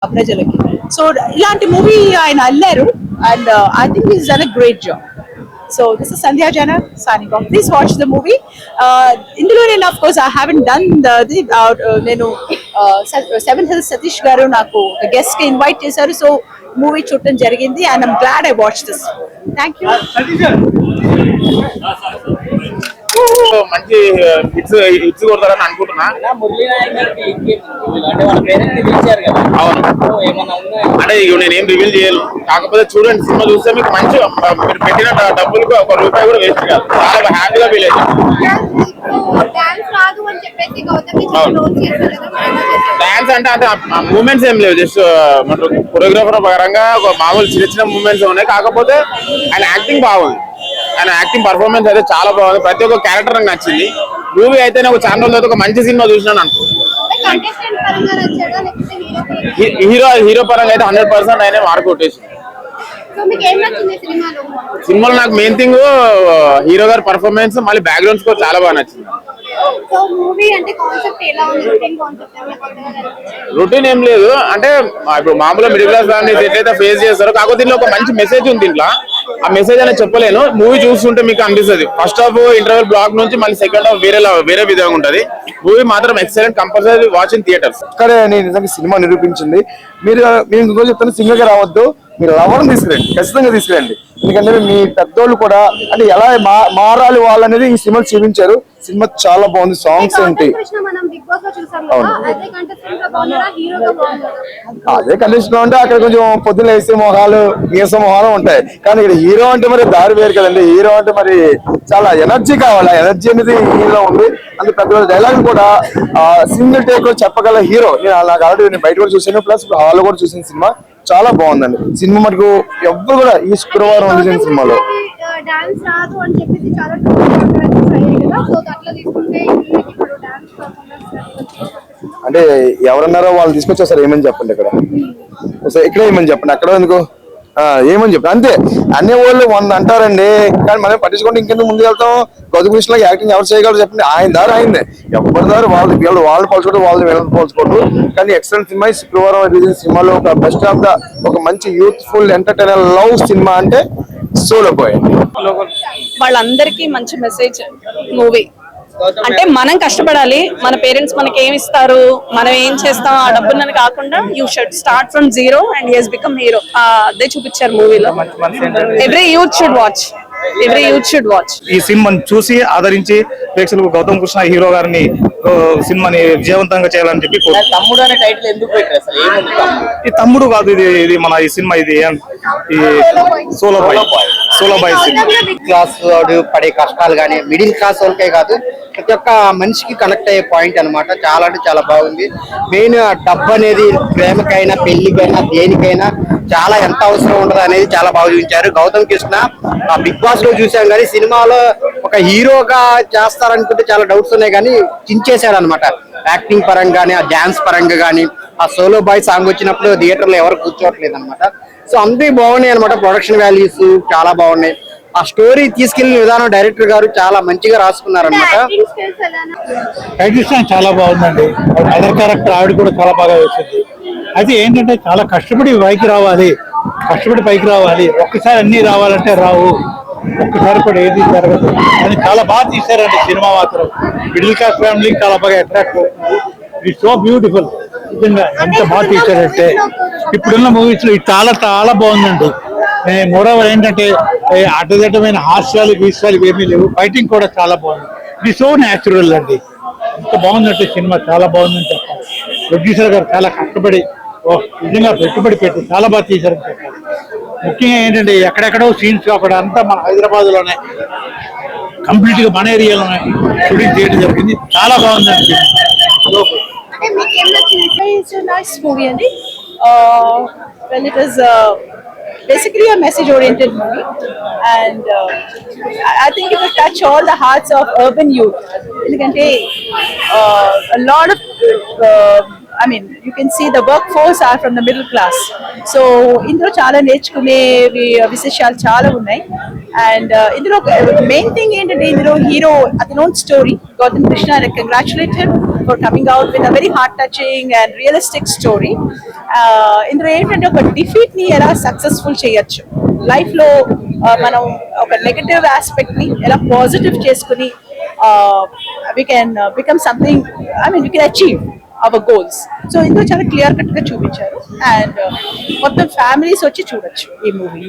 ప్రజలకి. సో ఇలాంటి మూవీ ఆయన అల్లారు and I think is done a great job. So this is Sandhya Jana signing off. Please watch the movie. ఇందులో నేను of course I haven't done నేను seven hills Satish గారు నాకు guest కి ఇన్వైట్ చేశారు. సో మూవీ చూడటం జరిగింది and I'm glad I watched this. Thank you. మంచి హిట్స్ కొడతారని అనుకుంటున్నా. అంటే నేనేం రివీల్ చేయను, కాకపోతే చూడండి సినిమా చూస్తే మీకు మంచి మీరు పెట్టిన డబ్బులకు ఒక రూపాయి కూడా వేస్ట్ కాదు. చాలా హ్యాపీగా ఫీల్ అవుతుంది. డాన్స్ అంటే మూమెంట్స్ ఏం లేవు, జస్ట్ కొరియోగ్రాఫర్ పరంగా మామూలు చిన్న చిన్న మూమెంట్స్ ఉన్నాయి. కాకపోతే ఆయన యాక్టింగ్ బాగుంది, ఆయన యాక్టింగ్ పర్ఫార్మెన్స్ అయితే చాలా బాగుంది. ప్రతి ఒక్క క్యారెక్టర్ నాకు నచ్చింది. మూవీ అయితే నాకు చాలా రోజుల తర్వాత ఒక మంచి సినిమా చూసినాను అనుకో. హీరో పరంగా అయితే 100% ఆయన మార్క్ కొట్టేసింది. సినిమాలో నాకు మెయిన్ థింగ్ హీరో గారి పర్ఫార్మెన్స్, మళ్ళీ బ్యాక్గ్రౌండ్ స్కోర్ చాలా బాగా నచ్చింది. రొటీన్ ఏం లేదు, అంటే ఇప్పుడు మామూలుగా మిడిల్ క్లాస్ ఫ్యామిలీస్ ఎట్లయితే ఫేస్ చేస్తారో, కాకపోతే దీంట్లో ఒక మంచి మెసేజ్ ఉంది. దీంట్లో ఆ మెసేజ్ అనేది చెప్పలేను, మూవీ చూస్తుంటే మీకు అనిపిస్తుంది. ఫస్ట్ హాఫ్ ఇంటర్వెల్ బ్లాక్ నుంచి మళ్ళీ సెకండ్ హాఫ్ వేరే విధంగా ఉంటది. మూవీ మాత్రం excellent, compulsory watch in theatres. ఇక్కడే నిజంగా సినిమా నిరూపించింది. మీరు ఇంకో చెప్తాను, సింగర్ గా రావద్దు, మీరు లవర్ని తీసుకురండి, ఖచ్చితంగా తీసుకురండి. ఎందుకంటే మీ పెద్దోళ్ళు కూడా అంటే ఎలా మారాలి వాళ్ళు అనేది ఈ సినిమా చూపించారు. సినిమా చాలా బాగుంది, సాంగ్స్ ఏంటి అదే కండిషన్ లో ఉంటే అక్కడ కొంచెం పొద్దున వేసే మొహాలు నీరస మొహాలు ఉంటాయి. కానీ ఇక్కడ హీరో అంటే మరి దారి వేరు కదండి. హీరో అంటే మరి చాలా ఎనర్జీ కావాలి, ఎనర్జీ అనేది హీరో ఉంది. అందుకే పెద్ద డైలాగ్ కూడా సింగిల్ టేక్ లో చెప్పగల హీరో. నాకు ఆల్రెడీ నేను బయట కూడా చూసాను, ప్లస్ హాల్ కూడా చూసిన సినిమా చాలా బాగుందండి. సినిమా మటుకు ఎవ్వరు కూడా ఈ శుక్రవారం రిలీజ్ అయిన సినిమాలో అంటే ఎవరన్నారో వాళ్ళు తీసుకొచ్చేసారు. ఏమని చెప్పండి ఇక్కడ ఇక్కడ ఏమని చెప్పండి, అక్కడ ఎందుకు ఏమని చెప్పండి, అంతే. అన్ని వాళ్ళు 100 అంటారండి, కానీ మనం పట్టించుకుంటే ఇంకెందుకు ముందుకు వెళ్తాం. గౌతమ్ కృష్ణ యాక్టింగ్ ఎవరు చేయగలరు చెప్పండి, ఆయన దారి అయిందే. ఎవరి దారి వాళ్ళు పోల్చుకోవడం, వాళ్ళు వీళ్ళని పోల్చుకోవడం. కానీ ఎక్సలెంట్ సినిమా. శుక్రవారం రిలీజ్ సినిమాలో ఒక బెస్ట్ ఆఫ్ ద ఒక మంచి యూత్ఫుల్ ఎంటర్టైనర్ లవ్ సినిమా అంటే సోలో బాయ్. వాళ్ళందరికీ మంచి మెసేజ్ మూవీ. అంటే మనం కష్టపడాలి, మన పేరెంట్స్ మనకి ఏమి ఇస్తారు, మనం ఏం చేస్తాం ఆ డబ్బులని కాకుండా you should start from zero and he has become hero. అదే చూపించారు మూవీలో. Every youth should watch. ఈ సినిమాని చూసి ఆదరించి ప్రేక్షకులకు గౌతమ్ కృష్ణ హీరో గారిని సినిమాని విజయవంతంగా చేయాలని చెప్పి. తమ్ముడు అనే టైటిల్ ఎందుకు పెట్టారు అసలు? ఈ తమ్ముడు కాదు, ఇది మన ఈ సినిమా ఇది సోలో బాయ్ సినిమా. క్లాస్ వాడు పడే కష్టాలు కానీ మిడిల్ క్లాస్ వాళ్ళకే కాదు, ప్రతి ఒక్క మనిషికి కనెక్ట్ అయ్యే పాయింట్ అనమాట. చాలా అంటే చాలా బాగుంది. మెయిన్ డబ్బు అనేది ప్రేమకైనా పెళ్లికైనా దేనికైనా చాలా ఎంత అవసరం ఉండదు అనేది చాలా బాగా చూపించారు. గౌతమ్ కృష్ణ బిగ్ బాస్ లో చూసాం, కానీ సినిమాలో ఒక హీరోగా చేస్తారనుకుంటే చాలా డౌట్స్ ఉన్నాయి, కానీ చించేశాడు అనమాట. యాక్టింగ్ పరంగా కానీ, ఆ డాన్స్ పరంగా కానీ, ఆ సోలో బాయ్ సాంగ్ వచ్చినప్పుడు థియేటర్ లో ఎవరు కూర్చోవట్లేదు అనమాట. సో అంతే బాగున్నాయి అనమాట. ప్రొడక్షన్ వాల్యూస్ చాలా బాగున్నాయి. ఆ స్టోరీ తీసుకెళ్లిన విధానం డైరెక్టర్ గారు చాలా మంచిగా రాసుకున్నారు అనమాట. చాలా బాగుందండి. అదర్ క్యారెక్టర్ ఆవిడ కూడా చాలా బాగా వచ్చింది. అయితే ఏంటంటే చాలా కష్టపడి పైకి రావాలి. ఒక్కసారి అన్ని రావాలంటే రావు, ఒక్కసారి కూడా ఏది జరగదు అని చాలా బాగా తీశారండి సినిమా. మాత్రం మిడిల్ క్లాస్ ఫ్యామిలీకి చాలా బాగా అట్రాక్ట్ అవుతుంది. It's so beautiful. నిజంగా ఎంత బాగా తీశారంటే ఇప్పుడున్న మూవీస్ లో చాలా చాలా బాగుందండి. మోరవర్ ఏంటంటే అడ్డదిడ్డమైన హాస్యాలు ఏమీ లేవు. ఫైటింగ్ కూడా చాలా బాగుంది. ఇది సో న్యాచురల్ అండి. ఎంత బాగుందంటే సినిమా చాలా బాగుందని చెప్పాలి. ప్రొడ్యూసర్ గారు చాలా కష్టపడి నిజంగా పెట్టుబడి పెట్టి చాలా బాగా తీశారని చెప్పాలి. ముఖ్యంగా ఏంటంటే ఎక్కడెక్కడో సీన్స్ కాకుండా అంతా మన హైదరాబాద్ లోనే కంప్లీట్ గా మన ఏరియాలోనే షూటింగ్ చేయడం జరిగింది. చాలా బాగుందండి. Well, it is basically a message-oriented movie, and I think it will touch all the hearts of urban youth. A lot of I mean, you can see the workforce are from the middle class. So, indro chala nechukune viseshalu chala unnai. And main thing ఏంటంటే ఇందులో hero అతని own story. Gautam Krishna, I congratulate him for coming out with a very heart touching and realistic story. ఇందులో ఏంటంటే ఒక defeat ని ఎలా successful చేయొచ్చు, life లో మనం ఒక నెగటివ్ ఆస్పెక్ట్ ని ఎలా పాజిటివ్ చేసుకుని we can become something, I mean we can achieve our goals. So ఇందులో చాలా క్లియర్ కట్ గా చూపించారు అండ్ మొత్తం ఫ్యామిలీస్ వచ్చి చూడొచ్చు ఈ మూవీ.